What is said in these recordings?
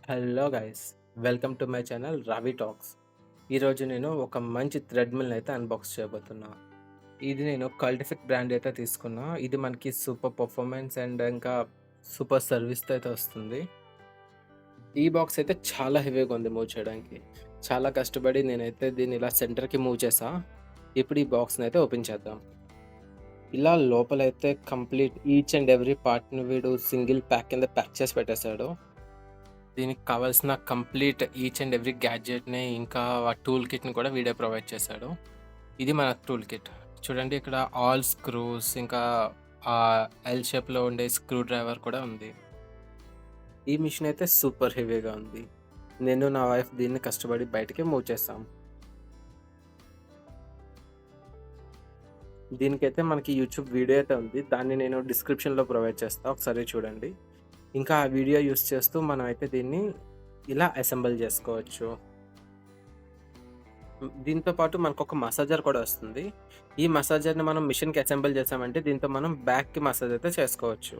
Hello guys, welcome to my channel రావి talks. ఈరోజు నేను ఒక మంచి థ్రెడ్ మిల్ అయితే అన్బాక్స్ చేయబోతున్నా. ఇది నేను కల్టిఫిక్ బ్రాండ్ అయితే తీసుకున్నా. ఇది మనకి సూపర్ పర్ఫార్మెన్స్ అండ్ ఇంకా సూపర్ సర్వీస్తో అయితే వస్తుంది. ఈ బాక్స్ అయితే చాలా హెవీగా ఉంది మూవ్ చేయడానికి. చాలా కష్టపడి నేనైతే దీన్ని ఇలా సెంటర్కి మూవ్ చేసా. ఇప్పుడు ఈ బాక్స్ని అయితే ఓపెన్ చేద్దాం. ఇలా లోపలైతే కంప్లీట్ ఈచ్ అండ్ ఎవ్రీ పార్ట్ని వీడు సింగిల్ ప్యాక్ కింద ప్యాక్ చేసి పెట్టేశాడు. దీనికి కావాల్సిన కంప్లీట్ ఈచ్ అండ్ ఎవ్రీ గ్యాడ్జెట్‌ని ఇంకా ఆ టూల్ కిట్‌ని కూడా వీడే ప్రొవైడ్ చేశాడు. ఇది మన టూల్ కిట్. చూడండి, ఇక్కడ ఆల్ స్క్రూస్ ఇంకా ఎల్ షేప్‌లో ఉండే స్క్రూ డ్రైవర్ కూడా ఉంది. ఈ మిషన్ అయితే సూపర్ హెవీగా ఉంది. నేను నా వైఫ్ దీన్ని కష్టపడి బయటికి మూవ్ చేసాం. దీనికైతే మనకి యూట్యూబ్ వీడియో అయితే ఉంది. దాన్ని నేను డిస్క్రిప్షన్‌లో ప్రొవైడ్ చేస్తా. ఒకసారి చూడండి. ఇంకా ఆ వీడియో యూజ్ చేస్తూ మనం అయితే దీన్ని ఇలా అసెంబుల్ చేసుకోవచ్చు. దీంతో పాటు మనకొక మసాజర్ కూడా వస్తుంది. ఈ మసాజర్‌ని మనం మిషన్‌కి అసెంబుల్ చేసామంటే దీంతో మనం బ్యాక్‌కి మసాజ్ అయితే చేసుకోవచ్చు.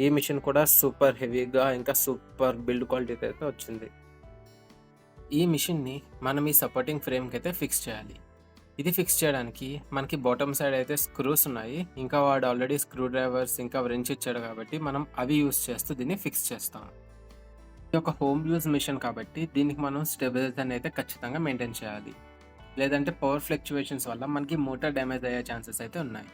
ఈ మిషన్ కూడా సూపర్ హెవీగా ఇంకా సూపర్ బిల్డ్ క్వాలిటీతో అయితే వచ్చింది. ఈ మిషన్‌ని మనం ఈ సపోర్టింగ్ ఫ్రేమ్‌కి అయితే ఫిక్స్ చేయాలి. ఇది ఫిక్స్ చేయడానికి మనకి బాటమ్ సైడ్ అయితే స్క్రూస్ ఉన్నాయి. ఇంకా వాడు ఆల్రెడీ స్క్రూ డ్రైవర్స్ ఇంకా వ్రెంచ్ ఇచ్చాడు కాబట్టి మనం అవి యూజ్ చేస్తూ దీన్ని ఫిక్స్ చేస్తాం. ఇది ఒక హోమ్ యూజ్ మిషన్ కాబట్టి దీనికి మనం స్టెబిలైజర్‌ని అయితే ఖచ్చితంగా మెయింటైన్ చేయాలి. లేదంటే పవర్ ఫ్లక్చుయేషన్స్ వల్ల మనకి మోటార్ డ్యామేజ్ అయ్యే ఛాన్సెస్ అయితే ఉన్నాయి.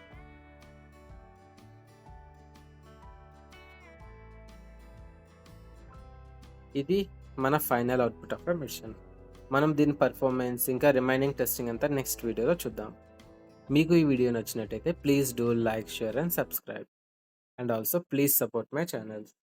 ఇది మన final output of a machine. మనం దీని పర్ఫార్మెన్స్ ఇంకా రిమైనింగ్ టెస్టింగ్ అంతా నెక్స్ట్ వీడియోలో చూద్దాం. మీకు ఈ వీడియో నచ్చినట్టయితే please do like, share and subscribe. And also please support my channel.